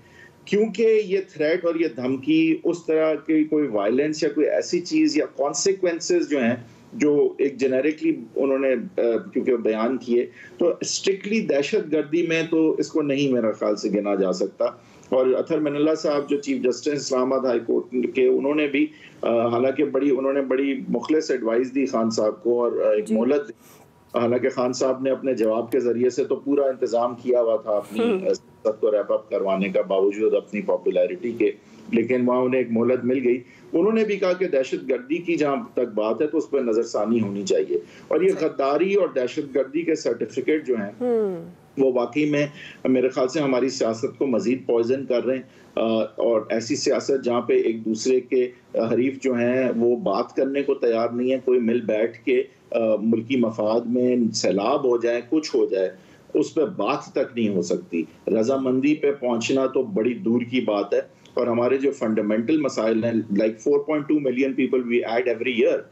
Speaker 11: क्योंकि ये थ्रेट और ये धमकी उस तरह की कोई वायलेंस या कोई ऐसी चीज़ या कॉन्सिक्वेंसेस जो हैं, जो एक जेनेरिकली उन्होंने क्योंकि बयान किए, तो स्ट्रिक्टली दहशतगर्दी में तो इसको नहीं मेरा ख्याल से गिना जा सकता। और अतर मनल्ला साहब जो chief justice Islamabad high court के, उन्होंने भी हालांकि उन्होंने बड़ी मुखलिस एडवाइस दी खान साहब को और एक मोहलत, हालांकि खान साहब ने अपने जवाब के जरिए से तो पूरा इंतजाम किया हुआ था अपनी सबको रैप अप करवाने का, बावजूद अपनी पॉपुलैरिटी के, लेकिन वहाँ उन्हें एक मोहलत मिल गई। उन्होंने भी कहा कि दहशतगर्दी की जहाँ तक बात है तो उस पर नजरसानी होनी चाहिए, और ये गद्दारी और दहशतगर्दी के सर्टिफिकेट जो हैं वो वाकई में मेरे ख्याल से हमारी सियासत को मजीद पॉइजन कर रहे हैं। और ऐसी सियासत जहाँ पे एक दूसरे के हरीफ जो हैं वो बात करने को तैयार नहीं है, कोई मिल बैठ के मुल्की मफाद में सैलाब हो जाए, कुछ हो जाए, उस पर बात तक नहीं हो सकती। रजामंदी पे पहुंचना तो बड़ी दूर की बात है। और हमारे जो फंडामेंटल मसाइल हैं, like 4.2 million people we add every year,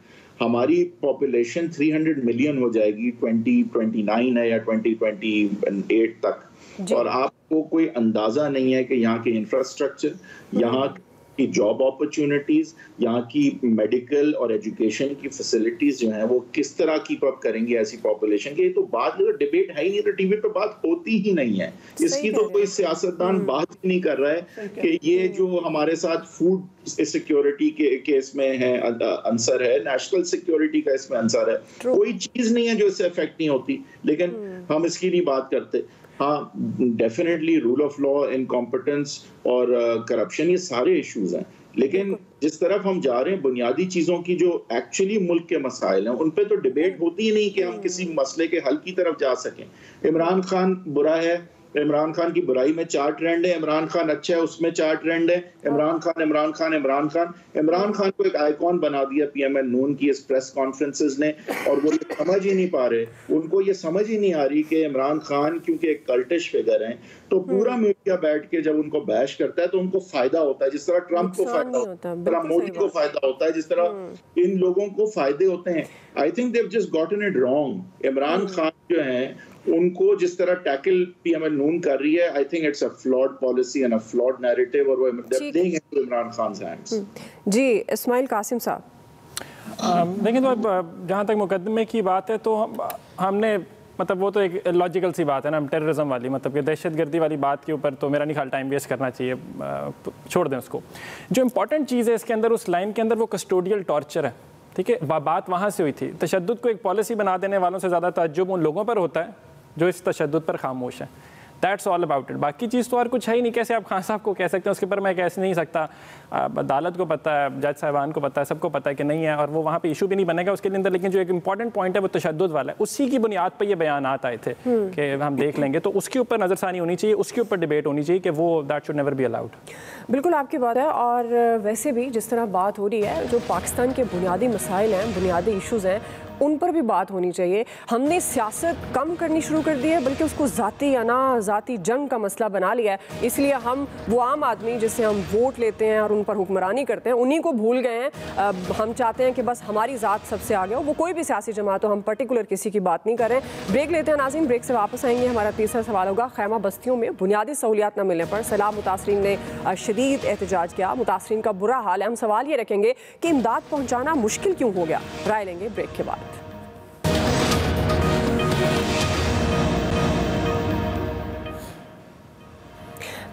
Speaker 11: हमारी पॉपुलेशन 300 मिलियन हो जाएगी 2029 है या 2028 तक। और आपको कोई अंदाजा नहीं है कि यहाँ के इंफ्रास्ट्रक्चर, यहाँ की जॉब अपॉर्चुनिटीज, यहाँ की मेडिकल और एजुकेशन की फैसिलिटीज जो हैं वो किस तरह कीप अप करेंगी ऐसी पॉपुलेशन के। तो बात डिबेट है ही नहीं, तो टीवी पे बात होती ही नहीं है। इसकी तो कोई सियासतदान बात ही नहीं कर रहा है कि ये जो हमारे साथ फूड सिक्योरिटी के केस में है आंसर है, नेशनल सिक्योरिटी का इसमें आंसर है, कोई चीज नहीं है जो इससे अफेक्ट नहीं होती, लेकिन हम इसकी नहीं बात करते। हाँ, definitely rule of law, incompetence और करप्शन, ये सारे इश्यूज हैं, लेकिन जिस तरफ हम जा रहे हैं बुनियादी चीजों की जो एक्चुअली मुल्क के मसाइल हैं उन पे तो डिबेट होती ही नहीं कि हम किसी मसले के हल की तरफ जा सकें। इमरान खान बुरा है, इमरान खान की बुराई में 4 ट्रेंड है, इमरान खान अच्छा है उसमें 4 ट्रेंड है, इमरान खान इमरान खान इमरान खान इमरान खान को एक आइकॉन बना दिया पीएमएल नून की इस प्रेस कॉन्फ्रेंसेस ने, और वो ये समझ ही नहीं पा रहे, उनको ये समझ ही नहीं आ रही कि इमरान खान क्योंकि एक कल्टिश फिगर हैं, तो पूरा मीडिया बैठ के जब उनको बैश करता है तो उनको फायदा होता है, जिस तरह ट्रंप को फायदा होता है, जिस तरह मोदी को फायदा होता है, जिस तरह इन लोगों को फायदे होते हैं। I think they have just gotten it wrong. Imran Khan जो है उनको जिस तरह टैकल पीएमएल नून कर रही है, I think it's a flawed policy and a flawed narrative, और वो इमरान खान हैंड्स।
Speaker 4: जी इस्माइल कासिम साहब,
Speaker 7: देखिए, तो जहाँ तक मुकदमे की बात है तो हमने मतलब वो तो एक लॉजिकल सी बात है ना, टेररिज्म वाली, मतलब कि दहशतगर्दी वाली बात के ऊपर तो मेरा नहीं ख्याल टाइम वेस्ट करना चाहिए, छोड़ दें उसको। जो इंपॉर्टेंट चीज़ है इसके अंदर, उस लाइन के अंदर, वो कस्टोडियल टॉर्चर है, ठीक है। बात वहाँ से हुई थी। तशद्दुद को एक पॉलिसी बना देने वालों से ज़्यादा ताज्जुब उन लोगों पर होता है जो इस तशद्दुद पर खामोश है। That's all about it. बाकी चीज़ तो और कुछ है ही नहीं। कैसे आप खान साहब को कह सकते हैं, उसके ऊपर मैं कह नहीं सकता। अदालत को पता है, जज साहिबान को पता है, सबको पता है कि नहीं है, और वो वहाँ पे इशू भी नहीं बनेगा उसके अंदर। लेकिन जो एक इंपॉर्टेंट पॉइंट है वो तशद्दुद वाला है, उसी की बुनियाद पर ये बयानात आए थे कि हम देख लेंगे, तो उसके ऊपर नज़रसानी होनी चाहिए, उसके ऊपर डिबेट होनी चाहिए कि वो that should never be allowed.
Speaker 4: बिल्कुल आपकी बात है। और वैसे भी जिस तरह बात हो रही है, जो पाकिस्तान के बुनियादी मसाइल हैं, बुनियादी इशूज़ हैं, उन पर भी बात होनी चाहिए। हमने सियासत कम करनी शुरू कर दी है, बल्कि उसको ज़ाती या ना ज़ाती जंग का मसला बना लिया है। इसलिए हम वो आम आदमी जिससे हम वोट लेते हैं और उन पर हुक्मरानी करते हैं, उन्हीं को भूल गए हैं। हम चाहते हैं कि बस हमारी ज़ात सबसे आगे हो, वो कोई भी सियासी जमात हो, हम पर्टिकुलर किसी की बात नहीं कर रहे हैं। ब्रेक लेते हैं नाज़रीन, ब्रेक से वापस आएंगे। हमारा तीसरा सवाल होगा, खैमा बस्तियों में बुनियादी सहूलियात न मिलने पर सैलाब मुतासरीन ने शदीद एहतजाज किया, मुतासरीन का बुरा हाल है। हम सवाल ये रखेंगे कि इमदाद पहुँचाना मुश्किल क्यों हो गया। राय लेंगे ब्रेक के बाद।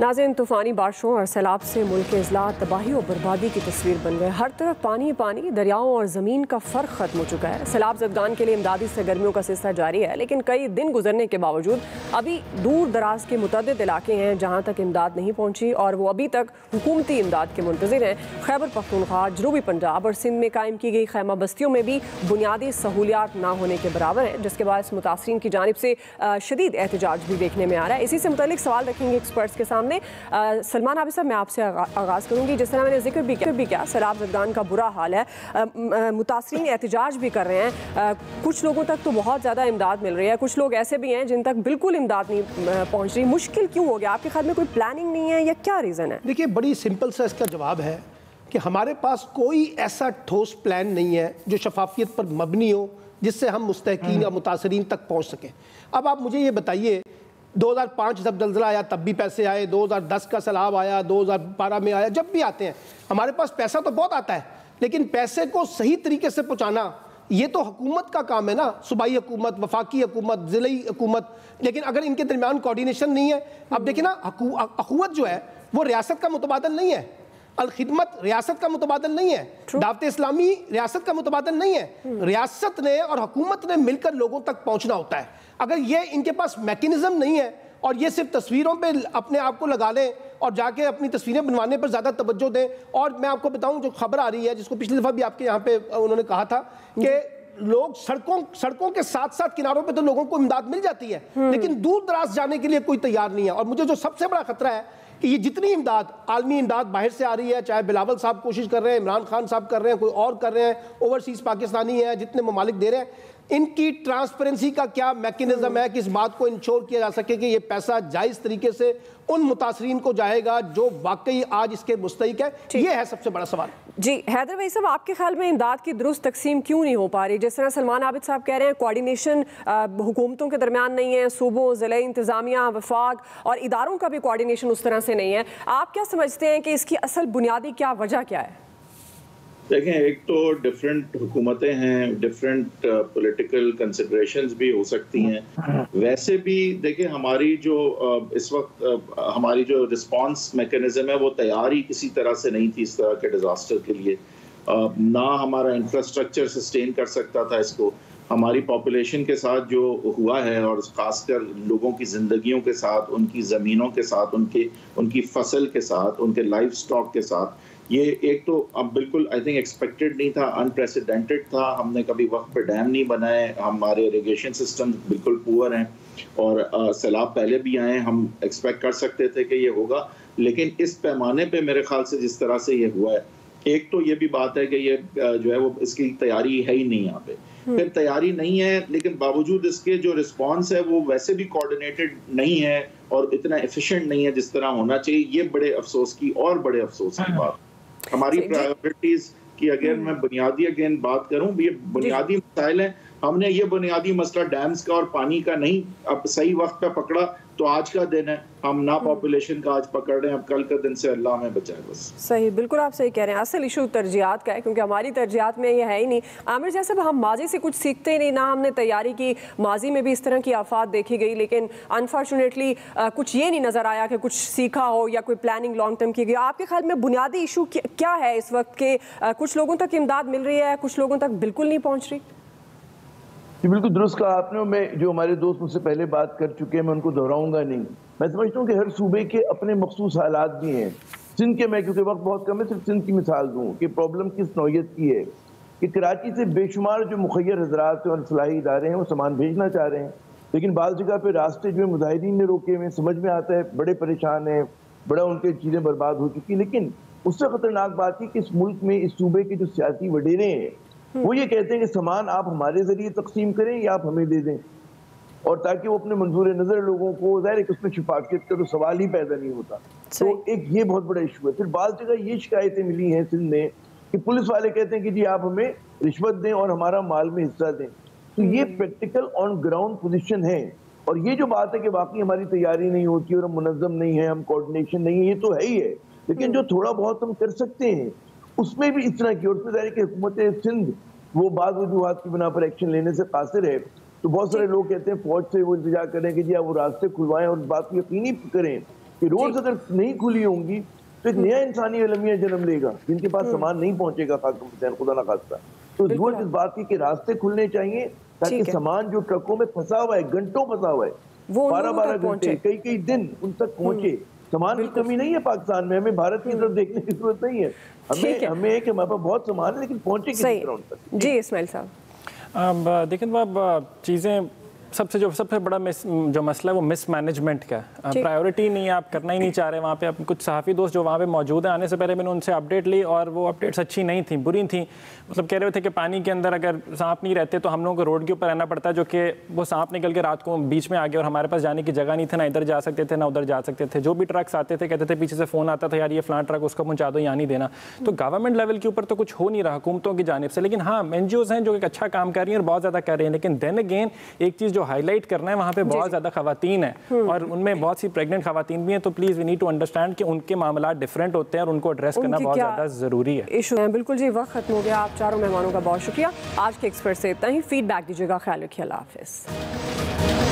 Speaker 4: नाज़रीन, तूफ़ानी बारिशों और सैलाब से मुल्क के अजला, तबाही और बर्बादी की तस्वीर बन गए। हर तरफ पानी पानी, दरियाओं और ज़मीन का फ़र्क ख़त्म हो चुका है। सैलाब ज़दगान के लिए इमदादी सरगर्मियों का सिलसिला जारी है, लेकिन कई दिन गुजरने के बावजूद अभी दूर दराज के मुतअद्दिद इलाके हैं जहाँ तक इमदाद नहीं पहुँची, और वो अभी तक हुकूमती इमदाद के मुंतज़िर हैं। खैबर पख्तूनख्वा, जनूबी पंजाब और सिंध में कायम की गई खैमा बस्तियों में भी बुनियादी सहूलियात ना होने के बराबर है, जिसके बाद मुतासरीन की जानिब से शदीद एहतजाज भी देखने में आ रहा है। इसी से मुतल्लिक सवाल रखेंगे एक्सपर्ट्स के सामने। सलमान आबिद साहब, मैं आपसे आगाज़ करूंगी। जिस तरह मैंने जिक्र भी किया, सैलाब ज़दगान का बुरा हाल है, मुतासरीन एहतजाज भी कर रहे हैं। कुछ लोगों तक तो बहुत ज़्यादा इमदाद मिल रही है, कुछ लोग ऐसे भी हैं जिन तक बिल्कुल इमदाद नहीं पहुँच रही। मुश्किल क्यों हो गया? आपके ख्याल में कोई प्लानिंग नहीं है या क्या रीज़न है?
Speaker 6: देखिए, बड़ी सिंपल सा इसका जवाब है कि हमारे पास कोई ऐसा ठोस प्लान नहीं है जो शफाफियत पर मबनी हो, जिससे हम मुस्तहकीन या मुतासरीन तक पहुँच सकें। अब आप मुझे ये बताइए, 2005 जब जल्जला आया तब भी पैसे आए, 2010 का सैलाब आया, 2012 में आया, जब भी आते हैं हमारे पास पैसा तो बहुत आता है, लेकिन पैसे को सही तरीके से पहुंचाना ये तो हुकूमत का काम है ना, सूबाई हुकूमत, वफाकी हुकूमत, ज़िलाई हुकूमत। लेकिन अगर इनके दरमियान कोऑर्डिनेशन नहीं है, अब देखिए ना, अखुवत जो है वो रियासत का मुतबादल नहीं है, अल-खिदमत रियासत का मुतबादल नहीं है, दावत इस्लामी रियासत का मुतबादल नहीं है। रियासत ने और हुकूमत ने मिलकर लोगों तक पहुंचना होता है। अगर ये इनके पास मैकेनिज्म नहीं है और ये सिर्फ तस्वीरों पे अपने आप को लगा लें और जाके अपनी तस्वीरें बनवाने पर ज़्यादा तवज्जो दें। और मैं आपको बताऊं, जो खबर आ रही है, जिसको पिछली दफ़ा भी आपके यहाँ पे उन्होंने कहा था कि लोग सड़कों के साथ साथ किनारों पे तो लोगों को इमदाद मिल जाती है, लेकिन दूर दराज जाने के लिए कोई तैयार नहीं है। और मुझे जो सबसे बड़ा खतरा है कि ये जितनी इमदाद, आलमी इमदाद बाहर से आ रही है, चाहे बिलावल साहब कोशिश कर रहे हैं, इमरान खान साहब कर रहे हैं, कोई और कर रहे हैं, ओवरसीज़ पाकिस्तानी है, जितने ममालिक दे रहे हैं, इनकी ट्रांसपेरेंसी का क्या मैकेनिज्म है कि इस बात को इंश्योर किया जा सके कि ये पैसा जायज़ तरीके से उन मुतासरीन को जाएगा जो वाकई आज इसके मुस्तहिक है? ये है सबसे बड़ा सवाल।
Speaker 4: जी हैदर भाई साहब, आपके ख्याल में इमदाद की दुरुस्त तकसीम क्यों नहीं हो पा रही? जिस तरह सलमान आबिद साहब कह रहे हैं, कोऑर्डिनेशन हुकूमतों के दरमियान नहीं है, सूबों, ज़िले इंतज़ामिया, वफाक और इदारों का भी कोऑर्डिनेशन उस तरह से नहीं है। आप क्या समझते हैं कि इसकी असल बुनियादी क्या वजह क्या है?
Speaker 11: देखें, एक तो डिफरेंट हुकूमतें हैं, डिफरेंट पॉलिटिकल कंसिडरेशंस भी हो सकती हैं। वैसे भी देखिए, हमारी जो इस वक्त हमारी जो रिस्पांस मैकेनिज्म है वो तैयार ही किसी तरह से नहीं थी इस तरह के डिज़ास्टर के लिए। ना हमारा इंफ्रास्ट्रक्चर सस्टेन कर सकता था इसको। हमारी पॉपुलेशन के साथ जो हुआ है, और ख़ासकर लोगों की ज़िंदगियों के साथ, उनकी ज़मीनों के साथ, उनकी फसल के साथ, उनके लाइफ स्टॉक के साथ, ये एक तो अब बिल्कुल आई थिंक एक्सपेक्टेड नहीं था, अनप्रेसिडेंटेड था। हमने कभी वक्त पे डैम नहीं बनाए, हमारे इरिगेशन सिस्टम बिल्कुल पुअर हैं, और सैलाब पहले भी आए, हम एक्सपेक्ट कर सकते थे कि ये होगा, लेकिन इस पैमाने पे मेरे ख्याल से जिस तरह से ये हुआ है, एक तो ये भी बात है कि ये जो है वो इसकी तैयारी है ही नहीं यहाँ पे। फिर तैयारी नहीं है, लेकिन बावजूद इसके जो रिस्पॉन्स है वो वैसे भी कोऑर्डिनेटेड नहीं है और इतना एफिशिएंट नहीं है जिस तरह होना चाहिए। ये बड़े अफसोस की बात। हमारी प्रायोरिटीज की अगर मैं बुनियादी बात करूं, ये बुनियादी मसाइल हैं। हमने ये बुनियादी मसला डैम्स का और पानी का नहीं अब सही वक्त पे पकड़ा तो आज का दिन है, हम ना पॉपुलेशन का आज पकड़ रहे हैं, अब कल का दिन से अल्लाह हमें बचाए बस।
Speaker 4: सही, बिल्कुल आप सही कह रहे हैं। असल इशू तरजीहात का है, क्योंकि हमारी तरजीहात में ये है ही नहीं। आमिर जैसे हम माजी से कुछ सीखते ही नहीं, ना हमने तैयारी की, माजी में भी इस तरह की आफात देखी गई, लेकिन अनफॉर्चुनेटली कुछ ये नहीं नज़र आया कि कुछ सीखा हो या कोई प्लानिंग लॉन्ग टर्म की गई। आपके ख्याल में बुनियादी इशू क्या है इस वक्त के? कुछ लोगों तक इमदाद मिल रही है, कुछ लोगों तक बिल्कुल नहीं पहुँच रही?
Speaker 5: जी बिल्कुल दुरुस्त कहा आपने। मैं जो हमारे दोस्त मुझसे पहले बात कर चुके हैं मैं उनको दोहराऊंगा नहीं। मैं समझता हूँ कि हर सूबे के अपने मखसूस हालात भी हैं। सिंध के, मैं क्योंकि वक्त बहुत कम है सिर्फ सिंध की मिसाल दूँ कि प्रॉब्लम किस नौयत की है कि कराची से बेशुमार जो मुखैर हजरात और फलाही इदारे हैं वो सामान भेजना चाह रहे हैं, लेकिन बाज़ जगह पे रास्ते जो मुजाहिदीन ने रोके हुए, समझ में आता है बड़े परेशान हैं, बड़ा उनके चीज़ें बर्बाद हो चुकी। लेकिन उससे ख़तरनाक बात है कि इस मुल्क में इस सूबे के जो सियासी वडेरे हैं वो ये कहते हैं कि सामान आप हमारे जरिए तकसीम करें या आप हमें दे दें, और ताकि वो अपने मंजूर नज़र लोगों को, ज़ाहिर है कि उसमें शिफाकियत का तो सवाल ही पैदा नहीं होता। तो एक ये बहुत बड़ा इशू है। फिर बाज़ जगह ये शिकायतें मिली हैं सिंध में कि पुलिस वाले कहते हैं कि जी आप हमें रिश्वत दें और हमारा माल में हिस्सा दें। तो ये प्रैक्टिकल ऑन ग्राउंड पोजीशन है। और ये जो बात है कि वाकई हमारी तैयारी नहीं होती और हम मुनज़्ज़म नहीं है, हम कोऑर्डिनेशन नहीं है, ये तो है ही है, लेकिन जो थोड़ा बहुत हम कर सकते हैं उसमें भी इस तरह की, और ज़ाहिर कि हुकूमत सिंध वो बाद वजूहात की बिना पर एक्शन लेने से कासिर है। तो बहुत सारे लोग कहते हैं फौज से वो इंतजार करें कि जी आप वो रास्ते खुलवाएं और बात को यकीनी करें कि रोड्स अगर नहीं खुली होंगी तो एक नया इंसानी अलमिया जन्म लेगा जिनके पास सामान नहीं पहुंचेगा खुदा ना खास्ता। तो जरूरत इस बात की कि रास्ते खुलने चाहिए ताकि सामान जो ट्रकों में फंसा हुआ है, घंटों फंसा हुआ है, 12-12 घंटे, कई दिन उन तक पहुंचे। सामान की कमी नहीं है पाकिस्तान में, हमें भारत की तरफ देखने की जरूरत नहीं है। हमें एक हमारे पास बहुत सामान है लेकिन पहुंचे किस तरह उन तक।
Speaker 4: जी इस्माइल साहब,
Speaker 7: देखिए अब चीज़ें सबसे बड़ा जो मसला है वो मिसमैनेजमेंट का। प्रायोरिटी नहीं, आप करना ही नहीं चाह रहे वहाँ पे। अब कुछ सहाफ़ी दोस्त जो वहाँ पे मौजूद हैं, आने से पहले मैंने उनसे अपडेट ली और वो अपडेट्स अच्छी नहीं थी, बुरी थी। मतलब कह रहे थे कि पानी के अंदर अगर सांप नहीं रहते तो हम लोगों को रोड के ऊपर रहना पड़ता है, जो कि वो सांप निकल के रात को बीच में आ गया और हमारे पास जाने की जगह नहीं थी, ना इधर जा सकते थे ना उधर जा सकते थे। जो भी ट्रक्स आते थे कहते थे, पीछे से फ़ोन आता था यार ये फ्लां ट्रक उसको पहुँचा दो, यहाँ नहीं देना। तो गवर्नमेंट लेवल के ऊपर तो कुछ हो नहीं रहा हुकूमतों की जानिब से, लेकिन हाँ NGOs हैं जो एक अच्छा काम कर रही हैं और बहुत ज़्यादा कर रही हैं। लेकिन देन अगेन एक चीज़ जो हाईलाइट करना है, वहाँ पे बहुत ज़्यादा खवातीन हैं और उनमें बहुत सी प्रेग्नेंट खवातीन भी हैं। तो please we need to understand कि उनके मामला डिफरेंट होते हैं और उनको एड्रेस करना बहुत ज़्यादा ज़रूरी है।
Speaker 4: इशू है बिल्कुल। जी वक्त खत्म हो गया। आप चारों मेहमानों का बहुत शुक्रिया। आज के एक्सपर्ट से इतना ही। फीडबैक दीजिएगा। ख्याल रखिए। अल्लाह हाफिज़।